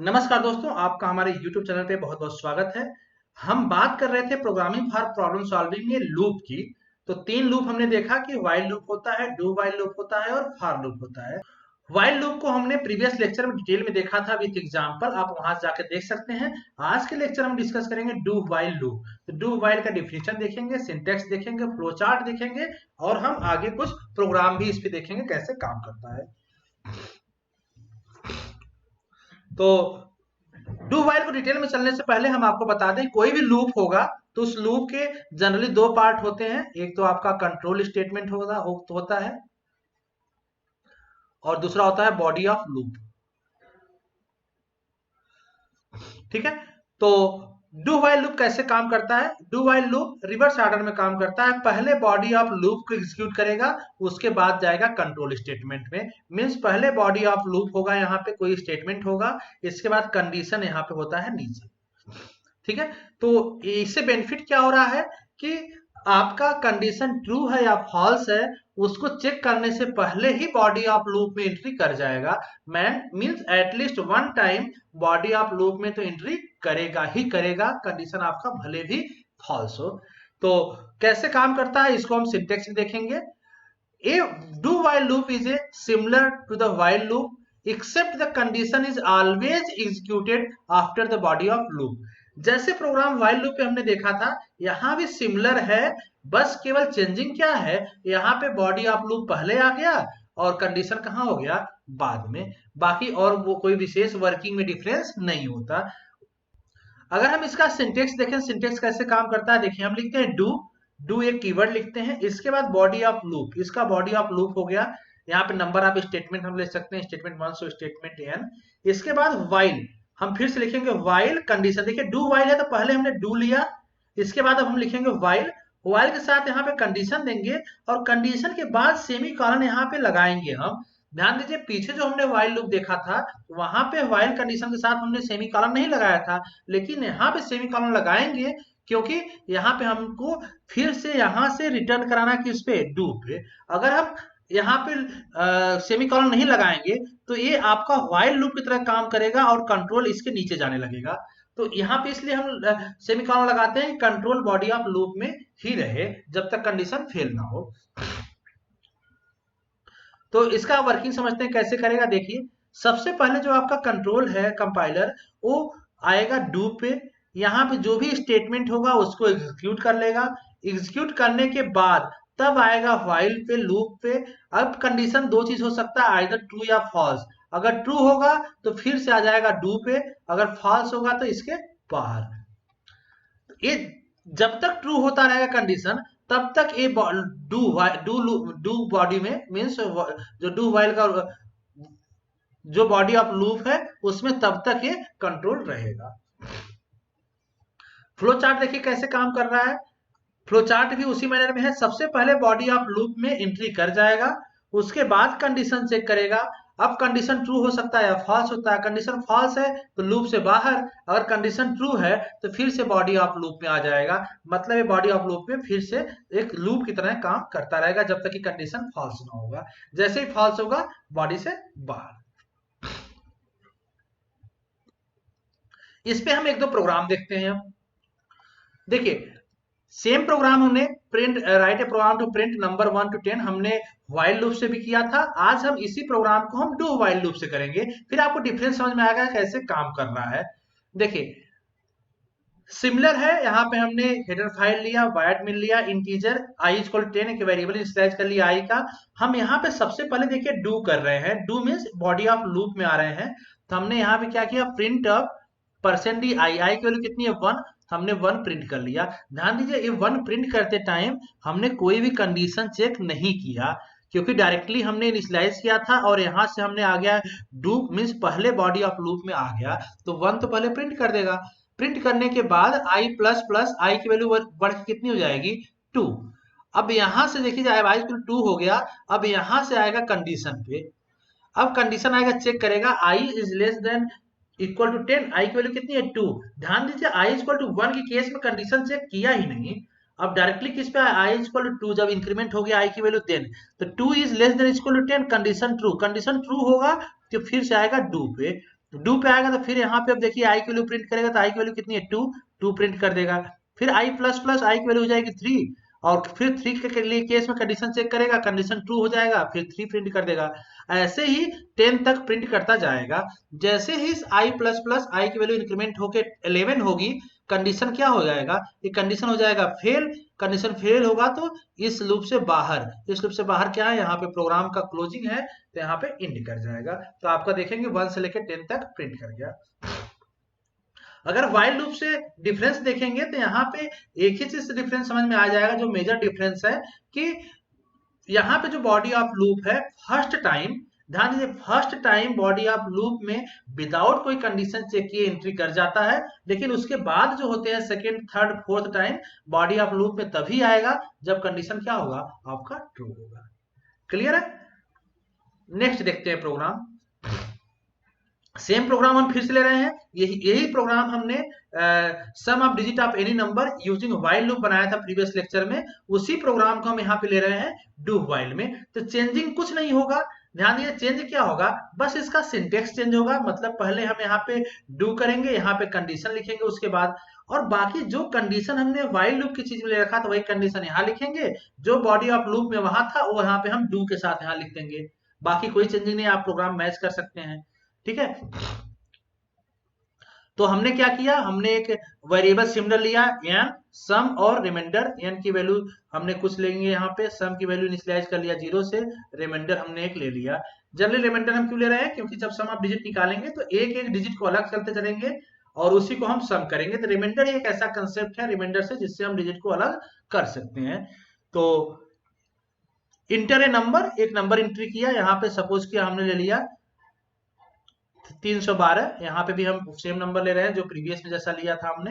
नमस्कार दोस्तों, आपका हमारे YouTube चैनल पे बहुत बहुत स्वागत है। हम बात कर रहे थे प्रोग्रामिंग फॉर प्रॉब्लम सॉल्विंग में लूप की। तो तीन लूप हमने देखा कि व्हाइल लूप होता है, डू व्हाइल लूप होता है और फॉर लूप होता है। व्हाइल लूप को हमने प्रीवियस लेक्चर में डिटेल में देखा था विद एग्जांपल, आप वहां जाकर देख सकते हैं। आज के लेक्चर हम डिस्कस करेंगे डू व्हाइल लूप। तो डू व्हाइल का डिफिनेशन देखेंगे, सिंटैक्स देखेंगे, फ्लो चार्ट देखेंगे और हम आगे कुछ प्रोग्राम भी इस पे देखेंगे कैसे काम करता है। तो डू व्हाइल को डिटेल में चलने से पहले हम आपको बता दें, कोई भी लूप होगा तो उस लूप के जनरली दो पार्ट होते हैं। एक तो आपका कंट्रोल स्टेटमेंट होता है और दूसरा होता है बॉडी ऑफ लूप। ठीक है, तो डू व्हाइल लूप कैसे काम करता है? Do while loop reverse order में काम करता है। पहले बॉडी ऑफ लूप को एग्जीक्यूट करेगा, उसके बाद जाएगा कंट्रोल स्टेटमेंट में। मींस पहले बॉडी ऑफ लूप होगा, यहाँ पे कोई स्टेटमेंट होगा, इसके बाद कंडीशन यहाँ पे होता है नीचे। ठीक है, तो इससे बेनिफिट क्या हो रहा है कि आपका कंडीशन ट्रू है या फॉल्स है, उसको चेक करने से पहले ही बॉडी ऑफ लूप में एंट्री कर जाएगा। Man means at least one time body of loop में तो एंट्री करेगा ही करेगा, कंडीशन आपका भले भी फॉल्स हो। तो कैसे काम करता है इसको हम सिंटेक्स में देखेंगे। A do while loop is a similar to the while loop except the condition is always executed after the body of loop। जैसे प्रोग्राम while loop पे हमने देखा था, यहाँ भी सिमिलर है, बस केवल चेंजिंग क्या है, यहाँ पे बॉडी ऑफ लूप पहले आ गया और कंडीशन कहाँ हो गया, बाद में। बाकी और वो कोई विशेष वर्किंग में डिफरेंस नहीं होता। अगर हम इसका सिंटेक्स देखें, सिंटेक्स कैसे काम करता है, देखिए हम लिखते हैं डू एक कीवर्ड लिखते हैं, इसके बाद बॉडी ऑफ लूप, इसका बॉडी ऑफ लूप हो गया। यहाँ पे नंबर ऑफ स्टेटमेंट हम ले सकते हैं, स्टेटमेंट 1 से स्टेटमेंट n। इसके बाद व्हाइल, हम फिर से लिखेंगे व्हाइल कंडीशन। देखिए डू व्हाइल है तो पहले हमने डू लिया, इसके बाद अब हम लिखेंगे व्हाइल। व्हाइल के साथ यहाँ पे कंडीशन देंगे और कंडीशन के बाद सेमी कॉलन यहाँ पे लगाएंगे हम। ध्यान दीजिए, पीछे जो हमने व्हाइल लूप देखा था वहां पे व्हाइल कंडीशन के साथ हमने सेमी कॉलन नहीं लगाया था, लेकिन यहाँ पे सेमी कॉलन लगाएंगे क्योंकि यहाँ पे हमको फिर से यहाँ से रिटर्न कराना किस पे, डू पे। अगर हम यहाँ पे सेमी कॉलन नहीं लगाएंगे तो ये आपका व्हाइल लूप की तरह काम करेगा और कंट्रोल इसके नीचे जाने लगेगा। तो यहाँ पे इसलिए हम सेमी कॉलन लगाते हैं, कंट्रोल बॉडी ऑफ लूप में ही रहे जब तक कंडीशन फेल ना हो। तो इसका वर्किंग समझते हैं कैसे करेगा। देखिए सबसे पहले जो आपका कंट्रोल है कंपाइलर, वो आएगा डू पे, यहाँ पे जो भी स्टेटमेंट होगा उसको एग्जीक्यूट कर लेगा। एग्जीक्यूट करने के बाद तब आएगा व्हाइल पे, लूप पे। अब कंडीशन दो चीज हो सकता है, आइदर ट्रू या फॉल्स। अगर ट्रू होगा तो फिर से आ जाएगा डू पे, अगर फॉल्स होगा तो इसके बाहर। ये जब तक ट्रू होता रहेगा कंडीशन, तब तक ये डू बॉडी में मीन्स जो डू व्हाइल का जो बॉडी ऑफ लूप है उसमें तब तक ये कंट्रोल रहेगा। फ्लो चार्ट देखिए कैसे काम कर रहा है। फ्लो चार्ट भी उसी मैनर में है, सबसे पहले बॉडी ऑफ लूप में एंट्री कर जाएगा, उसके बाद कंडीशन चेक करेगा। अब कंडीशन ट्रू हो सकता है या फॉल्स होता है। कंडीशन फॉल्स है तो लूप से बाहर, अगर कंडीशन ट्रू है तो फिर से बॉडी ऑफ लूप में आ जाएगा। मतलब ये बॉडी ऑफ लूप में फिर से एक लूप की तरह काम करता रहेगा जब तक कि कंडीशन फॉल्स ना होगा। जैसे ही फॉल्स होगा बॉडी से बाहर। इस पे हम एक दो प्रोग्राम देखते हैं। देखिए सेम प्रोग्राम हमने print write a program to print number 1 to 10 हमने व्हाइल लूप से भी किया था। आज हम इसी प्रोग्राम को हम डू व्हाइल लूप से करेंगे, फिर आपको डिफरेंस समझ में आएगा कैसे काम कर रहा है। देखिए सिमिलर है, यहाँ पे हमने हेडर फाइल लिया, वायर्ड मिल लिया, इंटीजर आई इक्वल 10 एक वेरिएबल इनिशियलाइज कर लिया आई का। हम यहाँ पे सबसे पहले देखिए डू कर रहे हैं, do means body of loop में आ रहे हैं। तो हमने यहाँ पे क्या किया, प्रिंट ऑफ %i, आई की वैल्यू कितनी है 1, हमने 1 प्रिंट कर लिया। ध्यान दीजिए ये 1 प्रिंट करते टाइम हमने कोई भी कंडीशन चेक नहीं किया, क्योंकि डायरेक्टली हमने इनिशियलाइज किया था और यहाँ से हमने आ गया डू मीन्स पहले बॉडी ऑफ लूप में आ गया, तो 1 तो पहले प्रिंट कर देगा। प्रिंट करने के बाद i प्लस प्लस आई की वैल्यू बढ़ के कितनी हो जाएगी 2। अब यहाँ से देखिए जब i 2 हो गया, अब यहाँ से आएगा कंडीशन पे। अब कंडीशन आएगा, चेक करेगा i is less than equal to 10, i की वैल्यू कितनी है 2। ध्यान दीजिए i इक्वल टू 1 के केस में कंडीशन चेक किया ही नहीं। अब डायरेक्टली किस पे i इक्वल टू 2, जब इंक्रीमेंट हो गया i की वैल्यू 10 तो 2 is less than equal to 10, condition true. Condition true होगा तो फिर से आएगा डू पे। डू पे आएगा तो फिर यहाँ पे अब देखिए आई की वैल्यू प्रिंट करेगा तो आई की वैल्यू कितनी है 2, 2 प्रिंट कर देगा। फिर आई प्लस प्लस आई की वैल्यू हो जाएगी 3, और फिर 3 के लिए केस में कंडीशन चेक करेगा, कंडीशन ट्रू हो जाएगा, फिर 3 प्रिंट कर देगा। ऐसे ही 10 तक प्रिंट करता जाएगा। जैसे ही आई प्लस प्लस आई की वैल्यू इंक्रीमेंट होके 11 होगी, कंडीशन क्या हो जाएगा, ये कंडीशन हो जाएगा फेल। कंडीशन फेल होगा तो इस लूप से बाहर, इस लूप से बाहर क्या है, यहाँ पे प्रोग्राम का क्लोजिंग है तो यहाँ पे इंड कर जाएगा। तो आपका देखेंगे 1 से लेकर 10 तक प्रिंट कर गया। अगर व्हाइल लूप से डिफरेंस देखेंगे तो यहाँ पे एक ही चीज से डिफरेंस समझ में आ जाएगा, जो मेजर डिफरेंस है कि यहाँ पे जो बॉडी ऑफ लूप है फर्स्ट टाइम, ध्यान दीजिए first time body of loop में विदाउट कोई कंडीशन चेक किए एंट्री कर जाता है, लेकिन उसके बाद जो होते हैं second third fourth time body of loop में तभी आएगा जब कंडीशन क्या होगा, आपका ट्रू होगा। क्लियर है? नेक्स्ट देखते हैं प्रोग्राम। सेम प्रोग्राम हम फिर से ले रहे हैं, यही प्रोग्राम हमने sum of digit of any number using while loop बनाया था प्रीवियस लेक्चर में, उसी प्रोग्राम को हम यहाँ पे ले रहे हैं डू व्हाइल में। तो चेंजिंग कुछ नहीं होगा, ध्यान दिए चेंज क्या होगा, बस इसका सिंटेक्स चेंज होगा। मतलब पहले हम यहाँ पे डू करेंगे, यहाँ पे कंडीशन लिखेंगे उसके बाद, और बाकी जो कंडीशन हमने व्हाइल लूप की चीज में ले रखा था वही कंडीशन यहाँ लिखेंगे, जो बॉडी ऑफ लूप में वहां था वो यहाँ पे हम डू के साथ यहाँ लिख देंगे। बाकी कोई चेंजिंग नहीं, आप प्रोग्राम मैच कर सकते हैं। ठीक है, तो हमने क्या किया, हमने एक वेरिएबल सिमिलर लिया एन, सम और रिमाइंडर। एन की वैल्यू हमने कुछ लेंगे यहाँ पे, सम की वैल्यू इनिशियलाइज कर लिया 0 से, रिमाइंडर हमने एक ले लिया। जनरली रिमाइंडर हम क्यों ले रहे हैं, क्योंकि जब सम आप डिजिट निकालेंगे तो एक एक डिजिट को अलग चलते चलेंगे और उसी को हम सम करेंगे। तो रिमाइंडर एक ऐसा कंसेप्ट है रिमाइंडर से जिससे हम डिजिट को अलग कर सकते हैं। तो इंटर ए नंबर, एक नंबर एंट्री किया, यहाँ पे सपोज किया हमने ले लिया 312, यहाँ पे भी हम सेम नंबर ले रहे हैं जो प्रीवियस में जैसा लिया था हमने।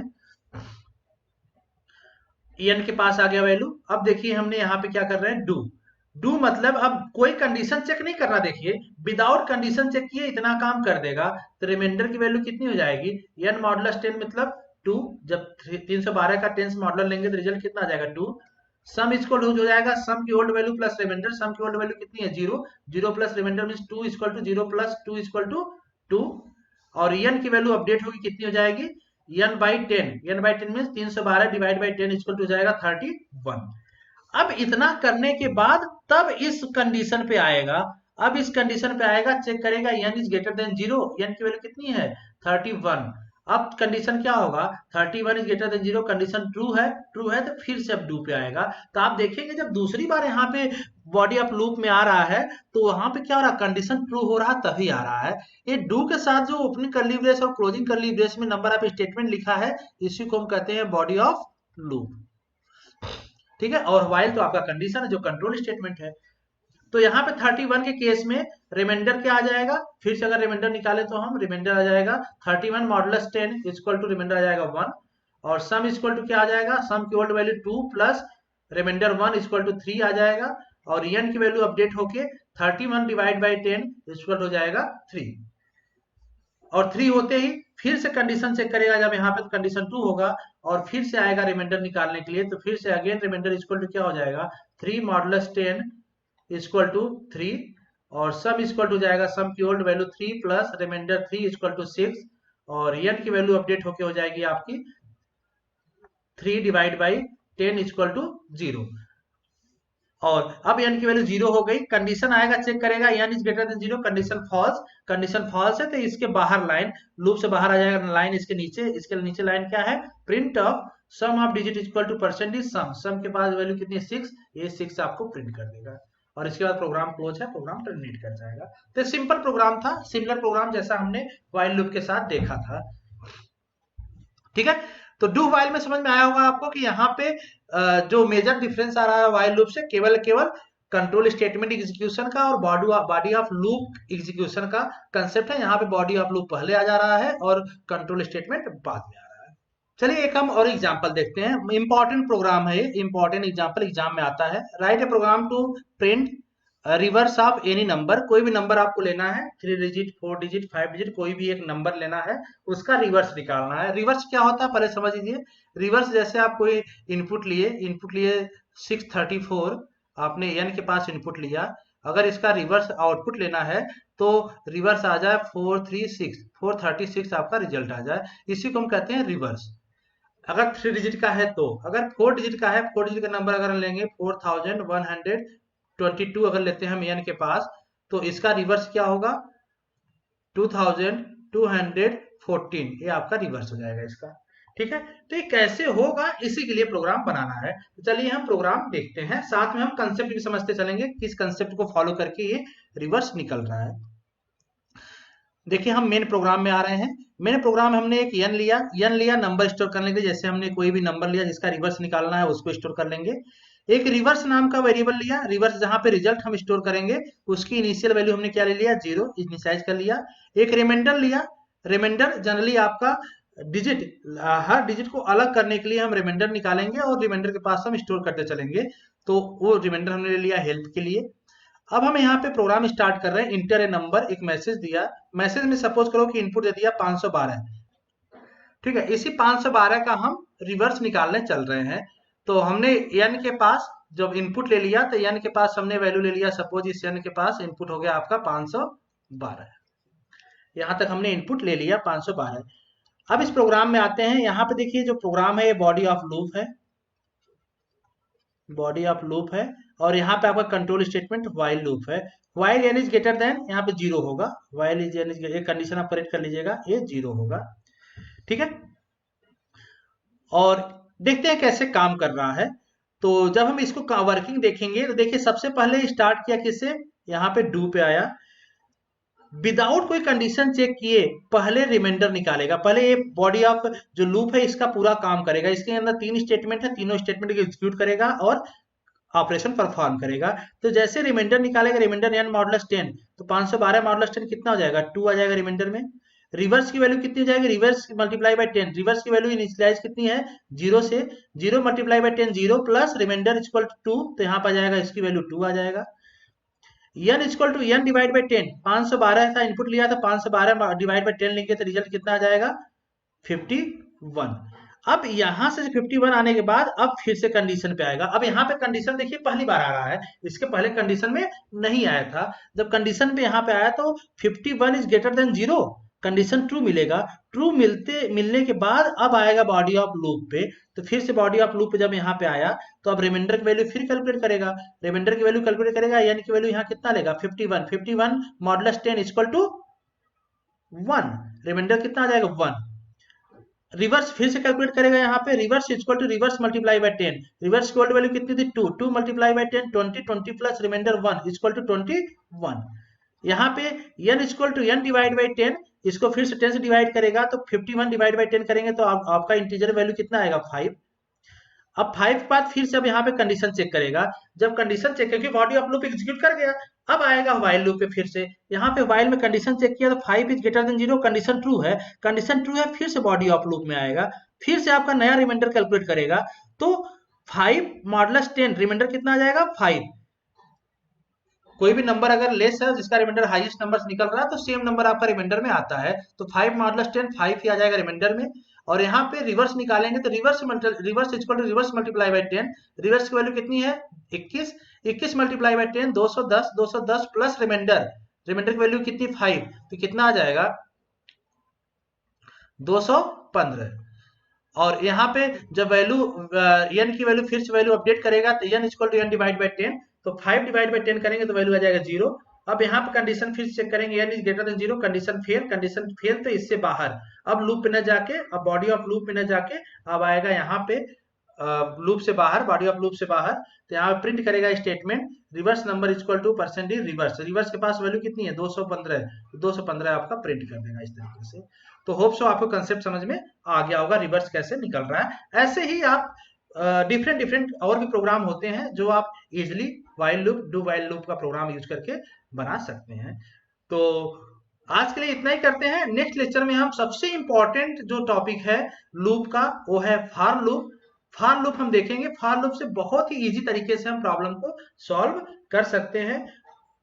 एन के पास आ गया वैल्यू। अब देखिए हमने यहाँ पे क्या कर रहे हैं, डू। डू मतलब अब कोई कंडीशन चेक नहीं करना, देखिए विदाउट कंडीशन चेक किए इतना काम कर देगा। तो रिमाइंडर की वैल्यू कितनी हो जाएगी, एन मॉडुलस 10 मतलब 2, जब 312 का 10 मॉडुलर लेंगे तो रिजल्ट कितना आ जाएगा 2। सम इक्वल हो जाएगा सम की old value plus reminder, sum की ओल्ड वैल्यू कितनी है 0, 0 plus reminder means 2 equal to 0 plus 2 equal to 2। और एन की वैल्यू अपडेट होगी, कितनी हो जाएगी n by 10, n by 10 mean 312 divide by 10 equal to जाएगा 31। अब इतना करने के बाद तब इस कंडीशन पे आएगा, अब इस कंडीशन पे आएगा, चेक करेगा n is greater than 0, n की वैल्यू कितनी है 31। अब कंडीशन क्या होगा, 31 is greater than 0, condition true है तो फिर से अब डू पे आएगा। तो आप देखेंगे जब दूसरी बार यहाँ पे बॉडी ऑफ लूप में आ रहा है तो वहां पे क्या हो रहा है, कंडीशन ट्रू हो रहा तभी आ रहा है। ये डू के साथ जो ओपनिंग कर्ली ब्रेस और क्लोजिंग कर्ली ब्रेस में नंबर ऑफ स्टेटमेंट लिखा है, इसी को हम कहते हैं बॉडी ऑफ लूप। ठीक है, और व्हाइल तो आपका कंडीशन है जो कंट्रोल स्टेटमेंट है। तो यहाँ पे 31 के केस में रिमाइंडर क्या आ जाएगा, फिर से अगर रिमाइंडर निकाले तो हम रिमाइंडर आ जाएगा 31 मॉडुलस 10 इक्वल टू रिमाइंडर आ जाएगा 1, और सम इक्वल टू क्या आ जाएगा, सम की old value 2 plus reminder 1 equal to 3 आ जाएगा, और एन की वैल्यू अपडेट होके 31 डिवाइड बाई 10 इक्वल हो जाएगा 3। और 3 होते ही फिर से कंडीशन चेक करेगा, जब यहाँ पे कंडीशन 2 होगा और फिर से आएगा रिमाइंडर निकालने के लिए, तो फिर से अगेन रिमाइंडर इक्वल टू क्या हो जाएगा 3 मॉडुलस 10 इक्वल टू 3, और सम इक्वल टू जाएगा सम की old value 3 plus reminder 3 equal to 6, और एन की वैल्यू अपडेट होके हो जाएगी आपकी 3 डिवाइड बाई 10 इक्वल टू 0। और अब एन की वैल्यू 0 हो गई, कंडीशन आएगा चेक करेगा n is greater than 0, condition false, condition false है तो इसके बाहर लाइन, लूप से बाहर आ जाएगा लाइन, इसके नीचे लाइन क्या है, print of sum of digit equal to percentage sum, sum के पास वैल्यू कितनी है 6, ये 6 आपको प्रिंट कर देगा। और इसके बाद प्रोग्राम क्लोज है, प्रोग्राम टर्मिनेट कर जाएगा। तो सिंपल प्रोग्राम था, सिमिलर प्रोग्राम जैसा हमने व्हाइल लूप के साथ देखा था। ठीक है, तो डू व्हाइल में समझ में आया होगा आपको कि यहाँ पे जो मेजर डिफरेंस आ रहा है व्हाइल लूप से, केवल कंट्रोल स्टेटमेंट एग्जीक्यूशन का और बॉडी ऑफ लूप एग्जीक्यूशन का कंसेप्ट है। यहाँ पे बॉडी ऑफ लूप पहले आ जा रहा है और कंट्रोल स्टेटमेंट बाद में आ रहा है। चलिए एक हम और एग्जांपल देखते हैं, इंपॉर्टेंट प्रोग्राम है, इंपॉर्टेंट एग्जांपल एग्जाम में आता है। Write a program to print reverse of any number, कोई भी नंबर आपको लेना है, 3 डिजिट 4 डिजिट 5 डिजिट कोई भी एक नंबर लेना है, उसका रिवर्स निकालना है। रिवर्स क्या होता है पहले समझ लीजिए। रिवर्स जैसे आप कोई इनपुट लिए 634, आपने एन के पास इनपुट लिया, अगर इसका रिवर्स आउटपुट लेना है तो रिवर्स आ जाए 436 आपका रिजल्ट आ जाए, इसी को हम कहते हैं रिवर्स। अगर 3 डिजिट का है तो, अगर 4 डिजिट का है, 4 डिजिट का नंबर अगर लेंगे 4122 अगर लेते हैं हम एन के पास, तो इसका रिवर्स क्या होगा 2214, ये आपका रिवर्स हो जाएगा इसका। ठीक है, तो ये कैसे होगा इसी के लिए प्रोग्राम बनाना है। तो चलिए हम प्रोग्राम देखते हैं, साथ में हम कंसेप्ट भी समझते चलेंगे, किस कंसेप्ट को फॉलो करके ये रिवर्स निकल रहा है। देखिए हम मेन प्रोग्राम में आ रहे हैं। मेन प्रोग्राम में हमने एक एन लिया नंबर स्टोर करने के लिए, जैसे हमने कोई भी नंबर लिया जिसका रिवर्स निकालना है उसको स्टोर कर लेंगे। एक रिवर्स नाम का वेरिएबल लिया, रिवर्स जहां पे रिजल्ट हम स्टोर करेंगे उसकी इनिशियल वैल्यू हमने क्या ले लिया 0 इनिशियलाइज कर लिया। एक रिमाइंडर लिया, रिमाइंडर जनरली आपका डिजिट, हर डिजिट को अलग करने के लिए हम रिमाइंडर निकालेंगे और रिमाइंडर के पास हम स्टोर करते चलेंगे, तो वो रिमाइंडर हमने ले लिया हेल्प के लिए। अब हम यहाँ पे प्रोग्राम स्टार्ट कर रहे हैं, इंटर ए नंबर, एक मैसेज दिया, मैसेज में सपोज करो कि इनपुट दे दिया 512, ठीक है, इसी 512 का हम रिवर्स निकालने चल रहे हैं। तो हमने एन के पास जब इनपुट ले लिया तो एन के पास हमने वैल्यू ले लिया, सपोज इस एन के पास इनपुट हो गया आपका 512, यहां तक हमने इनपुट ले लिया 512। अब इस प्रोग्राम में आते हैं, यहाँ पे देखिए जो प्रोग्राम है ये बॉडी ऑफ लूप है, बॉडी ऑफ लूप है, और यहाँ पे आपका कंट्रोल स्टेटमेंट व्हाइल लूप है। While n is greater than, यहाँ पे 0 होगा, व्हाइल इज एन इज, एक कंडीशन आप करेक्ट कर लीजिएगा, ये 0 होगा। ठीक है, और देखते हैं कैसे काम कर रहा है। तो जब हम इसको वर्किंग देखेंगे तो देखिए सबसे पहले स्टार्ट किया किससे, यहाँ पे डू पे आया, विदाउट कोई कंडीशन चेक किए पहले रिमाइंडर निकालेगा, पहले ये बॉडी ऑफ जो लूप है इसका पूरा काम करेगा, इसके अंदर 3 स्टेटमेंट है, तीनों स्टेटमेंट को एग्जीक्यूट करेगा और ऑपरेशन परफॉर्म करेगा। तो जैसे रिमाइंडर निकालेगा, रिमाइंडर n मॉडुलस 10, तो 512 मॉडुलस 10 कितना हो जाएगा 2 आ जाएगा रिमाइंडर में। रिवर्स की वैल्यू कितनी हो जाएगी, रिवर्स मल्टीप्लाई बाय 10, रिवर्स की वैल्यू इनिशियलाइज कितनी है 0 से, 0 multiply by 10 0 plus reminder equal to 2, तो यहाँ पर आ जाएगा इसकी वैल्यू 2 आ जाएगा। n equal to n divide by 10, 512 था इनपुट लिया था, 512 डिवाइड बाय 10 लेंगे तो रिजल्ट कितना आ जाएगा 51। अब यहां से 51 आने के बाद अब फिर से कंडीशन पे आएगा। अब यहाँ पे कंडीशन देखिए पहली बार आ रहा है, इसके पहले कंडीशन में नहीं आया था। जब कंडीशन पे यहाँ पे आया तो 51 is greater than 0, condition true मिलेगा। ट्रू मिलने के बाद अब आएगा बॉडी ऑफ लूप पे, तो फिर से बॉडी ऑफ लूप पे जब यहाँ पे आया तो अब रिमाइंडर की वैल्यू फिर कैलकुलेट करेगा, रिमाइंडर की वैल्यू कैलकुलेट करेगा, यानी कि वैल्यू यहाँ कितना लेगा 51 मॉडुलस 10 इक्वल टू 1, रिमाइंडर कितना आ जाएगा 1। रिवर्स फिर से कैलकुलेट करेगा, यहाँ पे reverse equal to reverse multiply by 10, reverse की वैल्यू कितनी थी 2, 2 multiply by 10 20, 20 plus reminder 1 equal to 21। यहाँ पे n equal to n divide by 10, इसको फिर से 10 से डिवाइड करेगा तो 51 डिवाइड बाय 10 करेंगे तो आपका इंटीजर वैल्यू कितना आएगा 5। अब 5 के बाद फिर से अब यहाँ पे कंडीशन चेक करेगा, जब कंडीशन चेक करके बॉडी ऑफ लूप एग्जीक्यूट कर गया, अब आएगा व्हाइल लूप पे, फिर से यहाँ पे व्हाइल में कंडीशन चेक किया तो 5 is greater than 0, condition true है, कंडीशन ट्रू है, फिर से बॉडी ऑफ लूप में आएगा, फिर से आपका नया रिमाइंडर कैलकुलेट करेगा, तो 5 मॉडुलस 10 रिमाइंडर कितना आ जाएगा 5। कोई भी नंबर अगर लेस है जिसका रिमाइंडर हाईएस्ट नंबर से निकल रहा है तो सेम नंबर आपका रिमाइंडर में आता है, तो 5 मॉडुलस 10 5 ही आ जाएगा रिमाइंडर में। और यहाँ पे रिवर्स निकालेंगे तो reverse equal to reverse multiply by 10, reverse की वैल्यू कितनी है 21, 21 multiply by 10 210, 210 plus reminder, reminder की वैल्यू कितनी 5, तो कितना आ जाएगा 215। और यहाँ पे जब वैल्यू n की वैल्यू फिर से वैल्यू अपडेट करेगा तो n equal to n divide by 10, तो 5 डिवाइड बाय 10 करेंगे तो वैल्यू आ जाएगा 0। अब यहाँ पे कंडीशन फिर चेक करेंगे, n is greater than 0, condition fail तो इससे बाहर, अब लूप पे न जाके, अब बॉडी ऑफ लूप में न जाके अब आएगा यहाँ पे लूप से बाहर, बॉडी ऑफ लूप से बाहर, तो यहाँ पे प्रिंट करेगा statement reverse number equal to percentage reverse, reverse के पास वैल्यू कितनी है 215, 215 आपका प्रिंट कर देगा इस तरीके से। तो होप सो आपको कंसेप्ट समझ में आ गया होगा रिवर्स कैसे निकल रहा है। ऐसे ही आप डिफरेंट और भी प्रोग्राम होते हैं जो आप easily while loop, do while loop का प्रोग्राम यूज करके बना सकते हैं। तो आज के लिए इतना ही करते हैं, नेक्स्ट लेक्चर में हम सबसे इंपॉर्टेंट जो टॉपिक है लूप का वो है फॉर लूप। फॉर लूप हम देखेंगे, फॉर लूप से बहुत ही इजी तरीके से हम प्रॉब्लम को सॉल्व कर सकते हैं।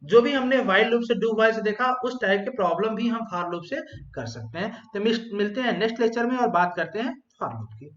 जो भी हमने व्हाइल लूप से डू व्हाइल से देखा उस टाइप के प्रॉब्लम भी हम फॉर लूप से कर सकते हैं। तो मिलते हैं नेक्स्ट लेक्चर में और बात करते हैं फॉर लूप की।